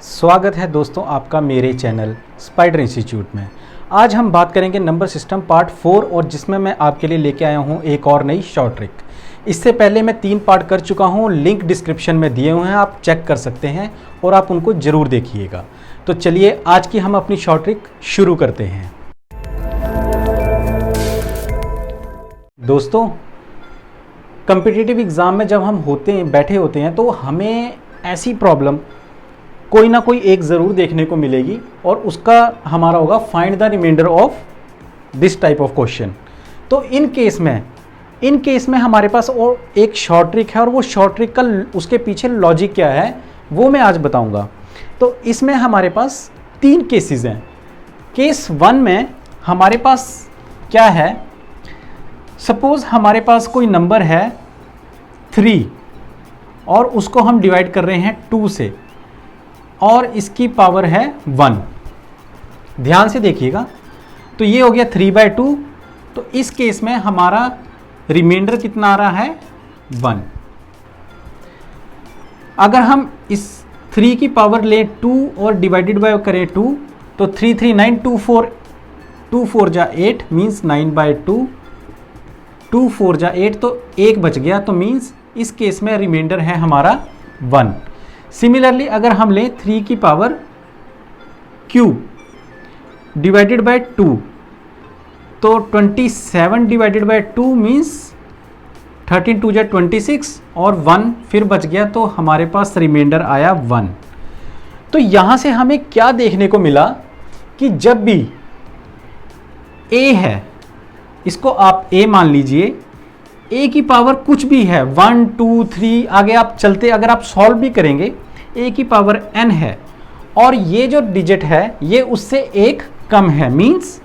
स्वागत है दोस्तों आपका मेरे चैनल स्पाइडर इंस्टीट्यूट में। आज हम बात करेंगे नंबर सिस्टम पार्ट 4 और जिसमें मैं आपके लिए लेके आया हूं एक और नई शॉर्ट ट्रिक। इससे पहले मैं 3 पार्ट कर चुका हूं, लिंक डिस्क्रिप्शन में दिए हुए हैं, आप चेक कर सकते हैं और आप उनको ज़रूर देखिएगा। तो चलिए आज की हम अपनी शॉर्ट ट्रिक शुरू करते हैं। दोस्तों, कॉम्पिटिटिव एग्ज़ाम में जब हम बैठे होते हैं तो हमें ऐसी प्रॉब्लम कोई ना कोई एक ज़रूर देखने को मिलेगी और उसका हमारा होगा find the reminder of this type of question. तो इन केस में हमारे पास और एक शॉर्ट ट्रिक है और वो शॉर्ट ट्रिक का उसके पीछे लॉजिक क्या है वो मैं आज बताऊंगा। तो इसमें हमारे पास 3 केसेस हैं। केस 1 में हमारे पास क्या है, सपोज़ हमारे पास कोई नंबर है 3 और उसको हम डिवाइड कर रहे हैं 2 से और इसकी पावर है 1। ध्यान से देखिएगा, तो ये हो गया 3/2। तो इस केस में हमारा रिमाइंडर कितना आ रहा है 1। अगर हम इस 3 की पावर ले 2 और डिवाइडेड बाय करें 2 तो 3 3 9 2 4 2 4 जा 8 मीन्स 9/2। 2 4 जा 8 तो 1 बच गया, तो मीन्स इस केस में रिमाइंडर है हमारा 1। सिमिलरली अगर हम लें 3 की पावर क्यूब डिवाइडेड बाय 2 तो 27 डिवाइडेड बाय 2 मीन्स 13 2 जा 26 और 1 फिर बच गया, तो हमारे पास रिमाइंडर आया 1। तो यहाँ से हमें क्या देखने को मिला कि जब भी a है, इसको आप a मान लीजिए, a की पावर कुछ भी है 1 2 3 आगे आप चलते अगर आप सॉल्व भी करेंगे a की पावर n है और ये जो डिजिट है ये उससे एक कम है, मीन्स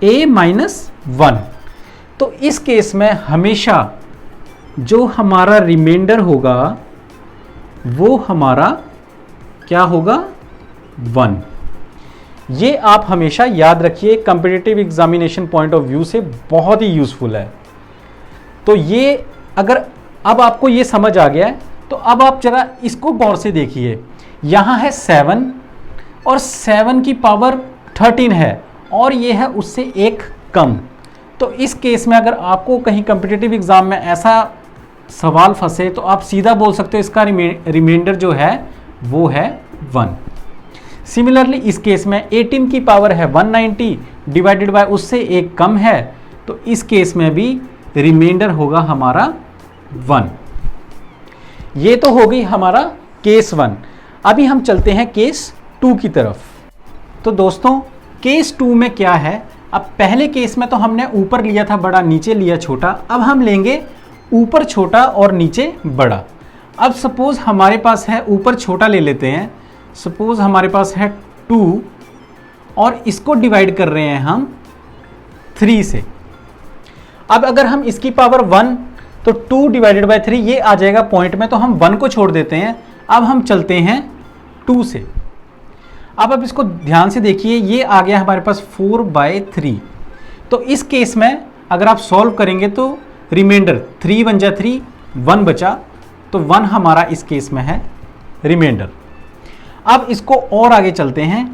a-1। तो इस केस में हमेशा जो हमारा रिमाइंडर होगा वो हमारा क्या होगा 1। ये आप हमेशा याद रखिए, competitive examination point of view से बहुत ही यूजफुल है। तो ये अगर अब आपको ये समझ आ गया है तो अब आप जरा इसको गौर से देखिए। यहाँ है 7 और 7 की पावर 13 है और ये है उससे एक कम। तो इस केस में अगर आपको कहीं कॉम्पिटिटिव एग्जाम में ऐसा सवाल फंसे तो आप सीधा बोल सकते हो इसका रिमाइंडर जो है वो है 1। सिमिलरली इस केस में 18 की पावर है 190 डिवाइडेड बाय उससे एक कम है, तो इस केस में भी रिमाइंडर होगा हमारा 1। ये तो हो गई हमारा केस 1। अभी हम चलते हैं केस 2 की तरफ। तो दोस्तों, केस 2 में क्या है, अब पहले केस में तो हमने ऊपर लिया था बड़ा, नीचे लिया छोटा। अब हम लेंगे ऊपर छोटा और नीचे बड़ा। अब सपोज हमारे पास है, ऊपर छोटा ले लेते हैं, सपोज हमारे पास है 2 और इसको डिवाइड कर रहे हैं हम 3 से। अब अगर हम इसकी पावर 1 तो 2 डिवाइडेड बाय 3 ये आ जाएगा पॉइंट में, तो हम 1 को छोड़ देते हैं। अब हम चलते हैं 2 से। अब इसको ध्यान से देखिए, ये आ गया हमारे पास 4/3। तो इस केस में अगर आप सॉल्व करेंगे तो रिमाइंडर 3 1 जा 3 1 बचा, तो 1 हमारा इस केस में है रिमाइंडर। अब इसको और आगे चलते हैं।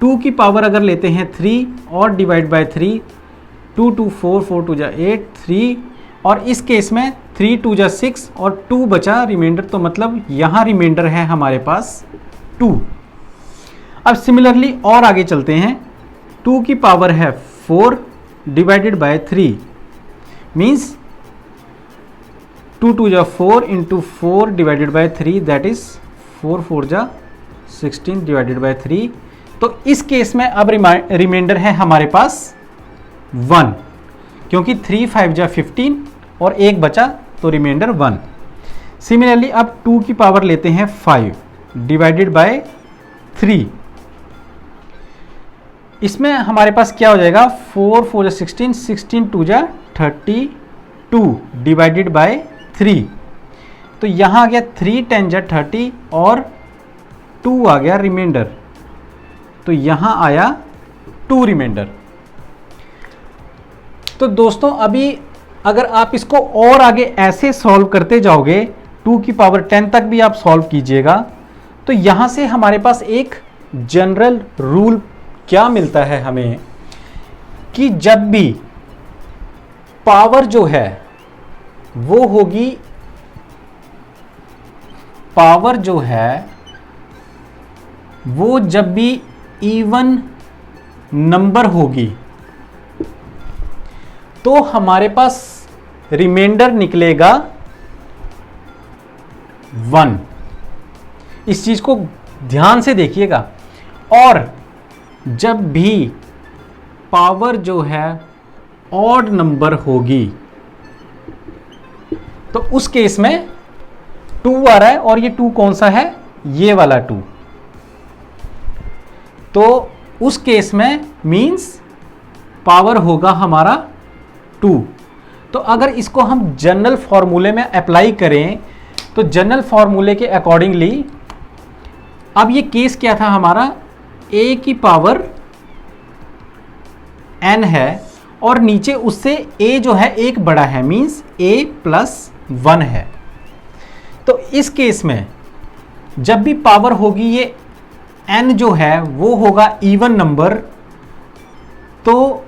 2 की पावर अगर लेते हैं 3 और डिवाइड बाय 3 2 2 4 4 2 जा 8 3 और इस केस में 3 2 जा 6 और 2 बचा रिमाइंडर, तो मतलब यहाँ रिमाइंडर है हमारे पास 2। अब सिमिलरली और आगे चलते हैं। 2 की पावर है 4 डिवाइडेड बाय 3 मीन्स 2 2 जा 4 into 4 divided bye 3 that is 4 4 जा 16 डिवाइडेड बाय 3। तो इस केस में अब रिमाइंडर है हमारे पास 1, क्योंकि 3 5 जा 15 और 1 बचा, तो रिमाइंडर 1। सिमिलरली अब 2 की पावर लेते हैं 5 डिवाइडेड बाय 3। इसमें हमारे पास क्या हो जाएगा 4 4 जा 16 16 2 जा 32 डिवाइडेड बाय 3। तो यहाँ आ गया 3 10 जा 30 और 2 आ गया रिमाइंडर, तो यहाँ आया 2 रिमाइंडर। तो दोस्तों, अभी अगर आप इसको और आगे ऐसे सॉल्व करते जाओगे 2 की पावर 10 तक भी आप सॉल्व कीजिएगा तो यहां से हमारे पास एक जनरल रूल क्या मिलता है हमें कि जब भी पावर जो है वो होगी, पावर जो है वो जब भी इवन नंबर होगी तो हमारे पास रिमाइंडर निकलेगा 1। इस चीज को ध्यान से देखिएगा। और जब भी पावर जो है ऑड नंबर होगी तो उस केस में 2 आ रहा है, और ये 2 कौन सा है, ये वाला 2, तो उस केस में मींस पावर होगा हमारा 2। तो अगर इसको हम जनरल फॉर्मूले में अप्लाई करें तो जनरल फॉर्मूले के अकॉर्डिंगली अब ये केस क्या था हमारा, a की पावर n है और नीचे उससे a जो है एक बड़ा है, मींस a + 1 है। तो इस केस में जब भी पावर होगी ये n जो है वो होगा इवन नंबर, तो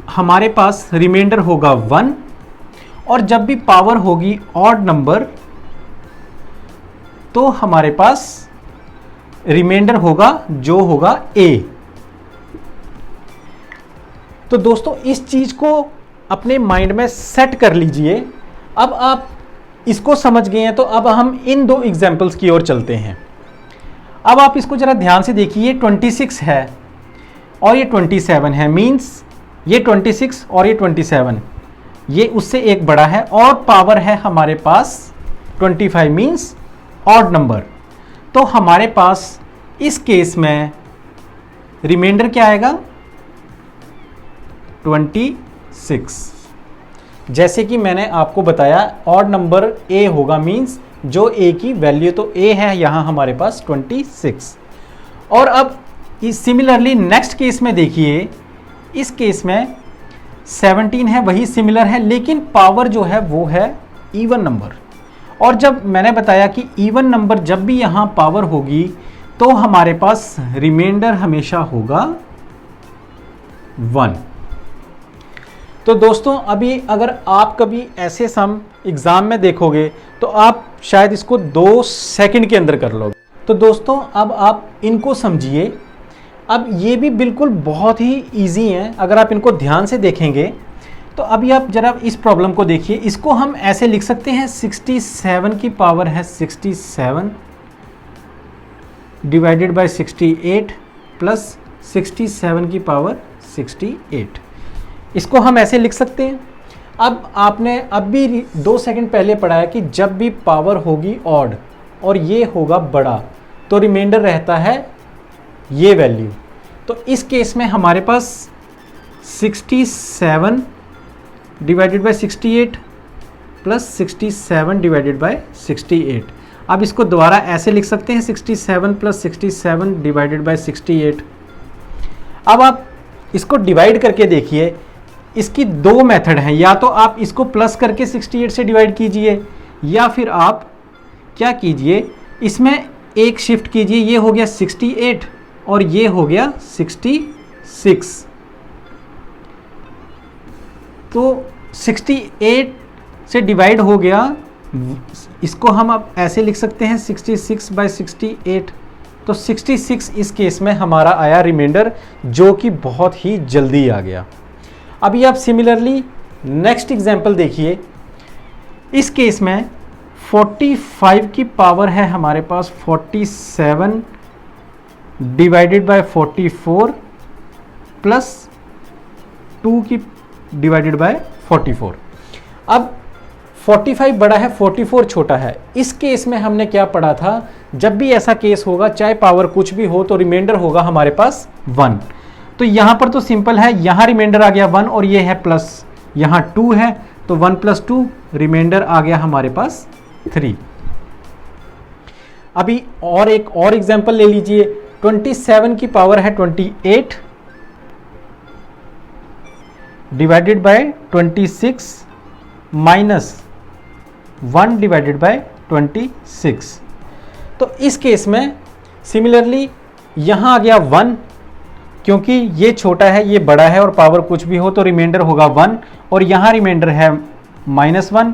हमारे पास रिमाइंडर होगा 1। और जब भी पावर होगी ऑड नंबर तो हमारे पास रिमाइंडर होगा जो होगा a। तो दोस्तों इस चीज को अपने माइंड में सेट कर लीजिए। अब आप इसको समझ गए हैं तो अब हम इन 2 एग्जाम्पल्स की ओर चलते हैं। अब आप इसको जरा ध्यान से देखिए, 26 है और ये 27 है, मींस ये 26 और ये 27, ये उससे एक बड़ा है और पावर है हमारे पास 25, मींस ऑड नंबर। तो हमारे पास इस केस में रिमाइंडर क्या आएगा, 26। जैसे कि मैंने आपको बताया ऑड नंबर a होगा, मींस जो a की वैल्यू, तो a है यहां हमारे पास 26। और अब सिमिलरली नेक्स्ट केस में देखिए, इस केस में 17 है, वही सिमिलर है, लेकिन पावर जो है वो है इवन नंबर। और जब मैंने बताया कि इवन नंबर जब भी यहां पावर होगी तो हमारे पास रिमाइंडर हमेशा होगा 1। तो दोस्तों अभी अगर आप कभी ऐसे सम एग्जाम में देखोगे तो आप शायद इसको 2 सेकंड के अंदर कर लोगे। तो दोस्तों अब आप इनको समझिए। अब ये भी बिल्कुल बहुत ही इजी हैं, अगर आप इनको ध्यान से देखेंगे तो अभी आप जरा इस प्रॉब्लम को देखिए। इसको हम ऐसे लिख सकते हैं, 67 की पावर है 67 डिवाइडेड बाय 68 प्लस 67 की पावर 68। इसको हम ऐसे लिख सकते हैं। अब आपने अभी 2 सेकंड पहले पढ़ा है कि जब भी पावर होगी ऑड और ये होगा बड़ा तो रिमाइंडर रहता है ये वैल्यू। तो इस केस में हमारे पास 67 divided by 68 plus 67 divided by 68। अब इसको दोबारा ऐसे लिख सकते हैं, 67 प्लस 67 डिवाइडेड बाय 68। अब आप इसको डिवाइड करके देखिए, इसकी 2 मेथड हैं, या तो आप इसको प्लस करके 68 से डिवाइड कीजिए या फिर आप क्या कीजिए, इसमें एक शिफ्ट कीजिए, ये हो गया 68 और ये हो गया 66। तो 68 से डिवाइड हो गया, इसको हम अब ऐसे लिख सकते हैं 66 बाय 68। तो 66 इस केस में हमारा आया रिमाइंडर, जो कि बहुत ही जल्दी आ गया। अभी आप सिमिलरली नेक्स्ट एग्जांपल देखिए। इस केस में 45 की पावर है हमारे पास 47 डिवाइडेड बाय 44 प्लस 2 की डिवाइडेड बाय 44। अब 45 बड़ा है, 44 छोटा है। इस केस में हमने क्या पढ़ा था, जब भी ऐसा केस होगा चाहे पावर कुछ भी हो तो रिमाइंडर होगा हमारे पास 1। तो यहां पर तो सिंपल है, यहां रिमाइंडर आ गया 1 और ये है प्लस, यहां 2 है तो 1 + 2 रिमाइंडर आ गया हमारे पास 3। अभी और एक और एग्जांपल ले लीजिए। 27 की पावर है 28 divided by 26 minus 1 divided by 26। तो इस केस में सिमिलरली यहाँ आ गया 1, क्योंकि ये छोटा है ये बड़ा है और पावर कुछ भी हो तो रिमाइंडर होगा 1, और यहाँ रिमाइंडर है -1,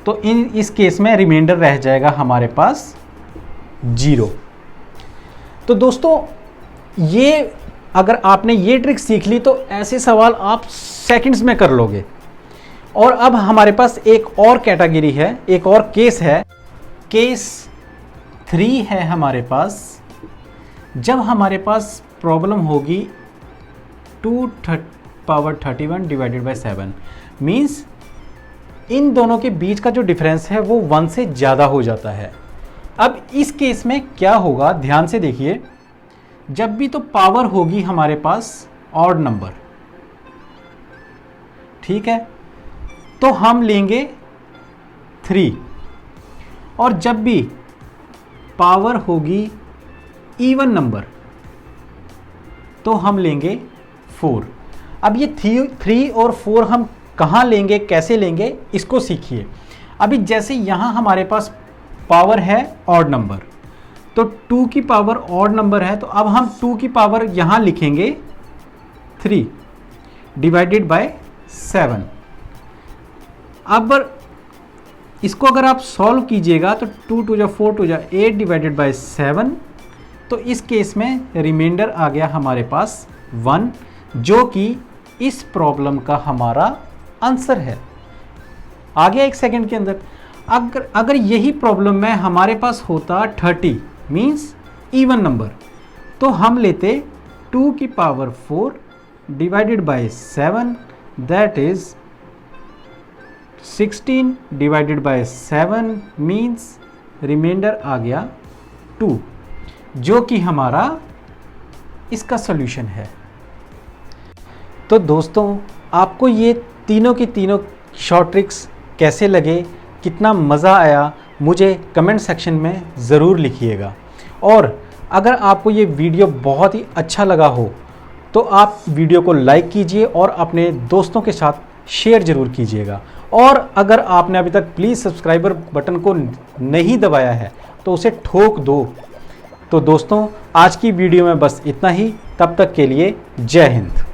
तो इस केस में रिमाइंडर रह जाएगा हमारे पास 0। तो दोस्तों ये अगर आपने ये ट्रिक सीख ली तो ऐसे सवाल आप सेकंड्स में कर लोगे। और अब हमारे पास एक और कैटेगरी है, एक और केस है, केस 3 है हमारे पास। जब हमारे पास प्रॉब्लम होगी 2^31 डिवाइडेड बाय 7, मीन्स इन दोनों के बीच का जो डिफरेंस है वो 1 से ज़्यादा हो जाता है। अब इस केस में क्या होगा, ध्यान से देखिए। जब भी तो पावर होगी हमारे पास ऑड नंबर, ठीक है, तो हम लेंगे 3, और जब भी पावर होगी इवन नंबर तो हम लेंगे 4। अब ये 3 और 4 हम कहाँ लेंगे, कैसे लेंगे, इसको सीखिए। अभी जैसे यहाँ हमारे पास पावर है ऑड नंबर, तो 2 की पावर ऑड नंबर है, तो अब हम 2 की पावर यहाँ लिखेंगे 3 डिवाइडेड बाय 7। अब इसको अगर आप सॉल्व कीजिएगा तो 2 2 4 2 8 डिवाइडेड बाय 7, तो इस केस में रिमाइंडर आ गया हमारे पास 1, जो कि इस प्रॉब्लम का हमारा आंसर है। आ गया 1 सेकंड के अंदर। अगर यही प्रॉब्लम में हमारे पास होता 30 मीन्स इवन नंबर, तो हम लेते 2 की power 4 divided by 7, that is 16 divided by 7 means remainder आ गया 2, जो कि हमारा इसका सॉल्यूशन है। तो दोस्तों आपको ये तीनों की तीनों शॉर्ट ट्रिक्स कैसे लगे, कितना मज़ा आया, मुझे कमेंट सेक्शन में ज़रूर लिखिएगा। और अगर आपको ये वीडियो बहुत ही अच्छा लगा हो तो आप वीडियो को लाइक कीजिए और अपने दोस्तों के साथ शेयर ज़रूर कीजिएगा। और अगर आपने अभी तक प्लीज़ सब्सक्राइबर बटन को नहीं दबाया है तो उसे ठोक दो। तो दोस्तों आज की वीडियो में बस इतना ही, तब तक के लिए जय हिंद।